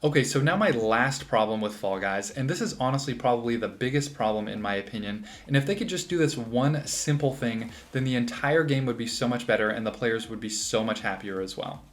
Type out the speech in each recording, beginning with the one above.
Okay, so now my last problem with Fall Guys, and this is honestly probably the biggest problem in my opinion. And if they could just do this one simple thing, then the entire game would be so much better and the players would be so much happier as well.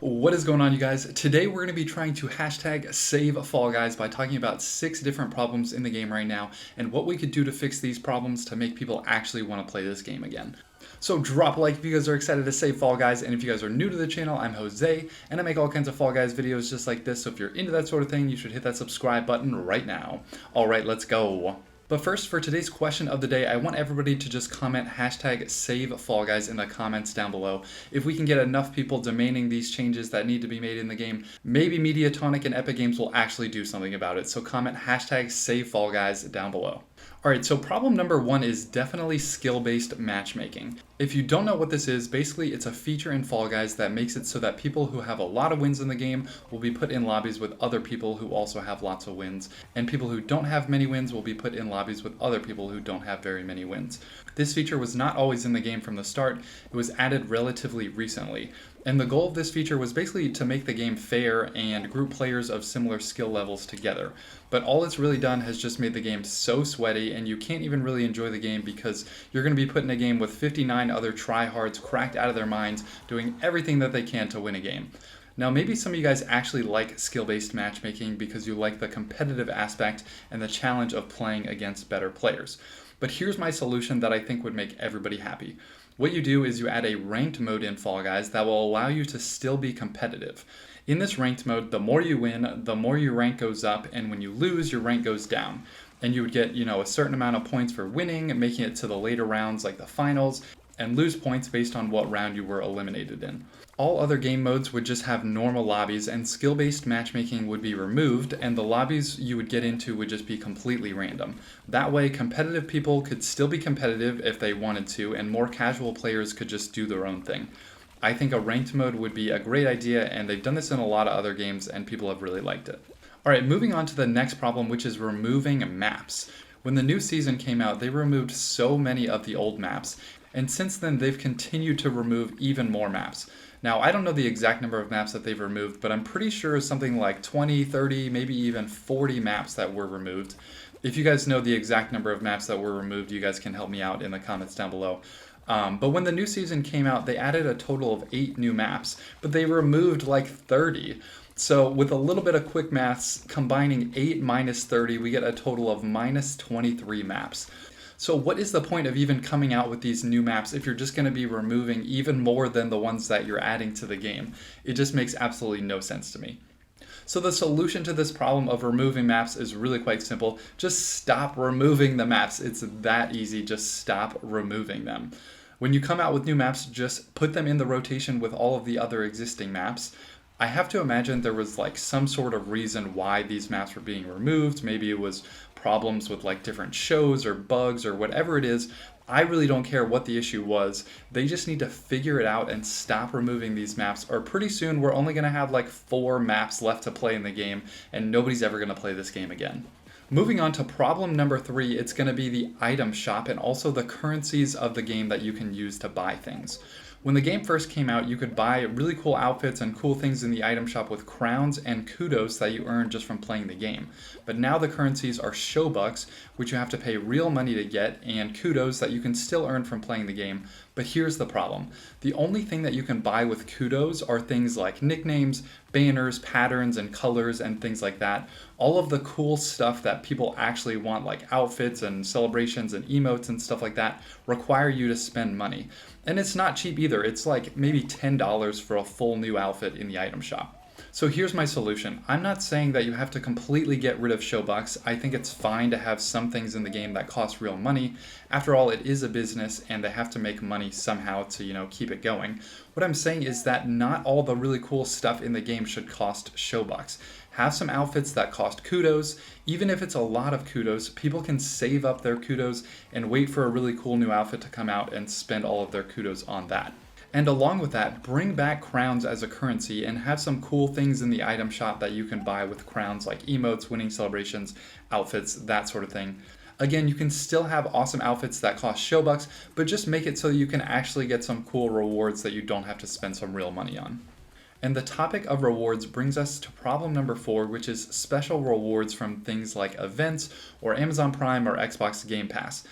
What is going on, you guys? Today we're going to be trying to hashtag save Fall Guys by talking about 6 different problems in the game right now and what we could do to fix these problems to make people actually want to play this game again. So drop a like if you guys are excited to save Fall Guys, and if you guys are new to the channel, I'm Jose, and I make all kinds of Fall Guys videos just like this, so if you're into that sort of thing, you should hit that subscribe button right now. Alright, let's go. But first, for today's question of the day, I want everybody to just comment hashtag save Fall Guys in the comments down below. If we can get enough people demanding these changes that need to be made in the game, maybe Mediatonic and Epic Games will actually do something about it. So comment hashtag save Fall Guys down below. Alright, so problem number 1 is definitely skill-based matchmaking. If you don't know what this is, basically it's a feature in Fall Guys that makes it so that people who have a lot of wins in the game will be put in lobbies with other people who also have lots of wins, and people who don't have many wins will be put in lobbies with other people who don't have very many wins. This feature was not always in the game from the start, it was added relatively recently. And the goal of this feature was basically to make the game fair and group players of similar skill levels together. But all it's really done has just made the game so sweaty, and you can't even really enjoy the game because you're going to be put in a game with 59 other tryhards cracked out of their minds doing everything that they can to win a game. Now, maybe some of you guys actually like skill-based matchmaking because you like the competitive aspect and the challenge of playing against better players. But here's my solution that I think would make everybody happy. What you do is you add a ranked mode in Fall Guys that will allow you to still be competitive. In this ranked mode, the more you win, the more your rank goes up, and when you lose, your rank goes down. And you would get, a certain amount of points for winning, making it to the later rounds like the finals, and lose points based on what round you were eliminated in. All other game modes would just have normal lobbies, and skill-based matchmaking would be removed, and the lobbies you would get into would just be completely random. That way, competitive people could still be competitive if they wanted to, and more casual players could just do their own thing. I think a ranked mode would be a great idea, and they've done this in a lot of other games, and people have really liked it. Alright, moving on to the next problem, which is removing maps. When the new season came out, they removed so many of the old maps, and since then they've continued to remove even more maps. Now, I don't know the exact number of maps that they've removed, but I'm pretty sure something like 20, 30, maybe even 40 maps that were removed. If you guys know the exact number of maps that were removed, you guys can help me out in the comments down below. But when the new season came out, they added a total of 8 new maps, but they removed like 30. So with a little bit of quick maths, combining 8 minus 30, we get a total of minus 23 maps. So what is the point of even coming out with these new maps if you're just going to be removing even more than the ones that you're adding to the game? It just makes absolutely no sense to me. So the solution to this problem of removing maps is really quite simple. Just stop removing the maps. It's that easy. Just stop removing them. When you come out with new maps, just put them in the rotation with all of the other existing maps. I have to imagine there was like some sort of reason why these maps were being removed. Maybe it was problems with like different shows or bugs or whatever it is. I really don't care what the issue was. They just need to figure it out and stop removing these maps, or pretty soon we're only going to have like 4 maps left to play in the game and nobody's ever going to play this game again. Moving on to problem number 3, it's going to be the item shop and also the currencies of the game that you can use to buy things. When the game first came out, you could buy really cool outfits and cool things in the item shop with crowns and kudos that you earned just from playing the game. But now the currencies are Showbucks, which you have to pay real money to get, and kudos that you can still earn from playing the game. But here's the problem. The only thing that you can buy with kudos are things like nicknames, banners, patterns, and colors, and things like that. All of the cool stuff that people actually want, like outfits and celebrations and emotes and stuff like that, require you to spend money. And it's not cheap either. It's like maybe $10 for a full new outfit in the item shop. So here's my solution. I'm not saying that you have to completely get rid of Showbucks. I think it's fine to have some things in the game that cost real money. After all, it is a business and they have to make money somehow to, keep it going. What I'm saying is that not all the really cool stuff in the game should cost Showbucks. Have some outfits that cost kudos. Even if it's a lot of kudos, people can save up their kudos and wait for a really cool new outfit to come out and spend all of their kudos on that. And along with that, bring back crowns as a currency and have some cool things in the item shop that you can buy with crowns like emotes, winning celebrations, outfits, that sort of thing. Again, you can still have awesome outfits that cost Showbucks, but just make it so you can actually get some cool rewards that you don't have to spend some real money on. And the topic of rewards brings us to problem number 4, which is special rewards from things like events or Amazon Prime or Xbox Game Pass.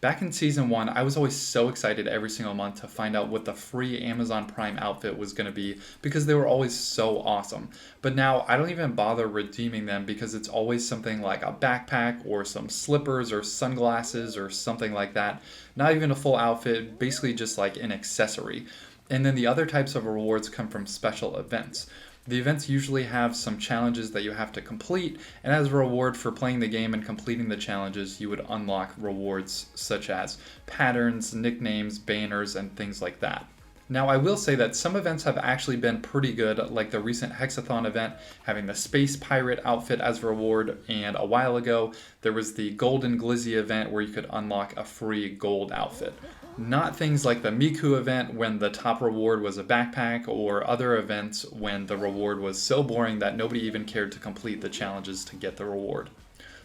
Back in season 1, I was always so excited every single month to find out what the free Amazon Prime outfit was going to be because they were always so awesome. But now I don't even bother redeeming them because it's always something like a backpack or some slippers or sunglasses or something like that. Not even a full outfit, basically just like an accessory. And then the other types of rewards come from special events. The events usually have some challenges that you have to complete, and as a reward for playing the game and completing the challenges, you would unlock rewards such as patterns, nicknames, banners, and things like that. Now, I will say that some events have actually been pretty good, like the recent Hexathon event having the Space Pirate outfit as a reward, and a while ago there was the Golden Glizzy event where you could unlock a free gold outfit. Not things like the Miku event when the top reward was a backpack, or other events when the reward was so boring that nobody even cared to complete the challenges to get the reward.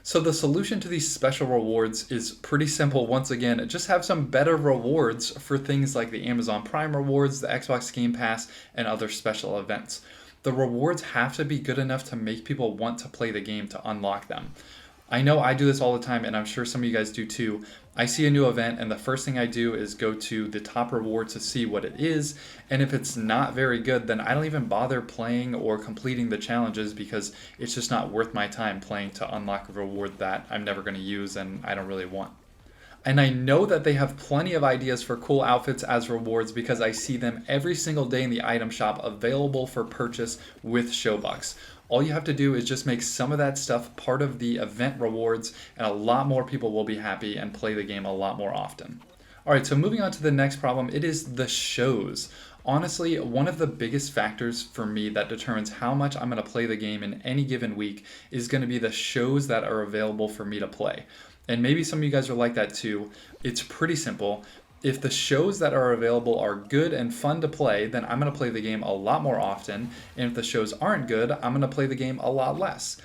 So the solution to these special rewards is pretty simple. Once again, just have some better rewards for things like the Amazon Prime rewards, the Xbox Game Pass, and other special events. The rewards have to be good enough to make people want to play the game to unlock them. I know I do this all the time, and I'm sure some of you guys do too. I see a new event, and the first thing I do is go to the top reward to see what it is, and if it's not very good, then I don't even bother playing or completing the challenges because it's just not worth my time playing to unlock a reward that I'm never going to use and I don't really want. And I know that they have plenty of ideas for cool outfits as rewards because I see them every single day in the item shop available for purchase with Showbucks. All you have to do is just make some of that stuff part of the event rewards, and a lot more people will be happy and play the game a lot more often. Alright, so moving on to the next problem, it is the shows. Honestly, one of the biggest factors for me that determines how much I'm going to play the game in any given week is going to be the shows that are available for me to play. And maybe some of you guys are like that too. It's pretty simple. If the shows that are available are good and fun to play, then I'm going to play the game a lot more often. And if the shows aren't good, I'm going to play the game a lot less.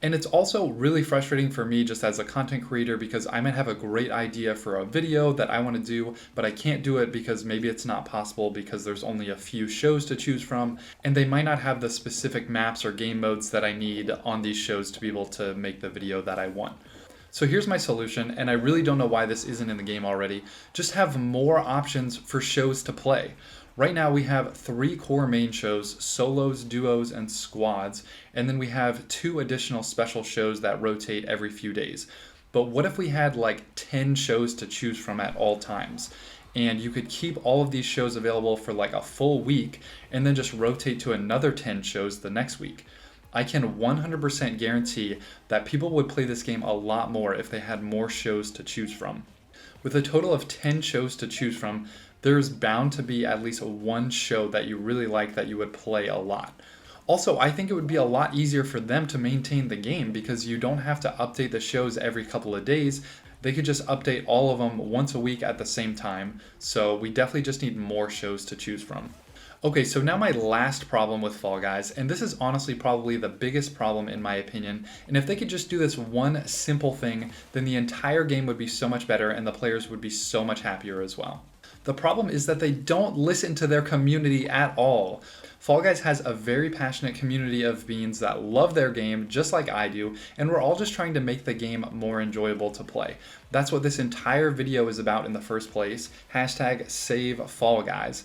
And it's also really frustrating for me just as a content creator because I might have a great idea for a video that I want to do, but I can't do it because maybe it's not possible because there's only a few shows to choose from, and they might not have the specific maps or game modes that I need on these shows to be able to make the video that I want. So here's my solution, and I really don't know why this isn't in the game already. Just have more options for shows to play. Right now we have 3 core main shows, solos, duos, and squads, and then we have 2 additional special shows that rotate every few days. But what if we had like 10 shows to choose from at all times? And you could keep all of these shows available for like a full week, and then just rotate to another 10 shows the next week. I can 100% guarantee that people would play this game a lot more if they had more shows to choose from. With a total of 10 shows to choose from, there's bound to be at least one show that you really like that you would play a lot. Also, I think it would be a lot easier for them to maintain the game because you don't have to update the shows every couple of days. They could just update all of them once a week at the same time. So we definitely just need more shows to choose from. Okay, so now my last problem with Fall Guys, and this is honestly probably the biggest problem in my opinion, and if they could just do this one simple thing, then the entire game would be so much better and the players would be so much happier as well. The problem is that they don't listen to their community at all. Fall Guys has a very passionate community of beans that love their game just like I do, and we're all just trying to make the game more enjoyable to play. That's what this entire video is about in the first place. #SaveFallGuys.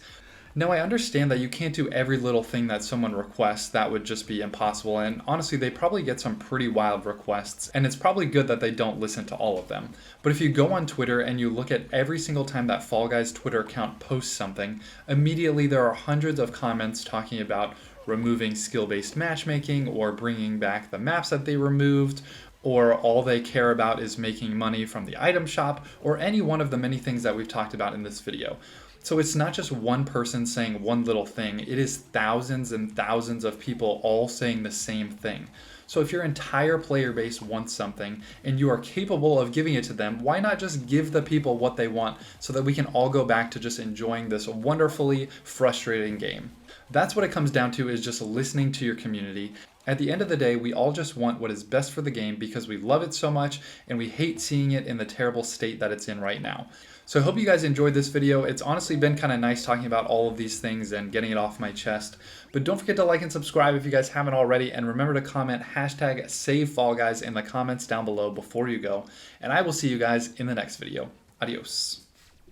Now, I understand that you can't do every little thing that someone requests. That would just be impossible, and honestly, they probably get some pretty wild requests, and it's probably good that they don't listen to all of them. But if you go on Twitter and you look at every single time that Fall Guys Twitter account posts something, immediately there are hundreds of comments talking about removing skill-based matchmaking, or bringing back the maps that they removed, or all they care about is making money from the item shop, or any one of the many things that we've talked about in this video. So it's not just one person saying one little thing, it is thousands and thousands of people all saying the same thing. So if your entire player base wants something and you are capable of giving it to them, why not just give the people what they want so that we can all go back to just enjoying this wonderfully frustrating game? That's what it comes down to, is just listening to your community. At the end of the day, we all just want what is best for the game because we love it so much and we hate seeing it in the terrible state that it's in right now. So I hope you guys enjoyed this video. It's honestly been kind of nice talking about all of these things and getting it off my chest. But don't forget to like and subscribe if you guys haven't already, and remember to comment hashtag #SaveFallGuys in the comments down below before you go. And I will see you guys in the next video. Adios.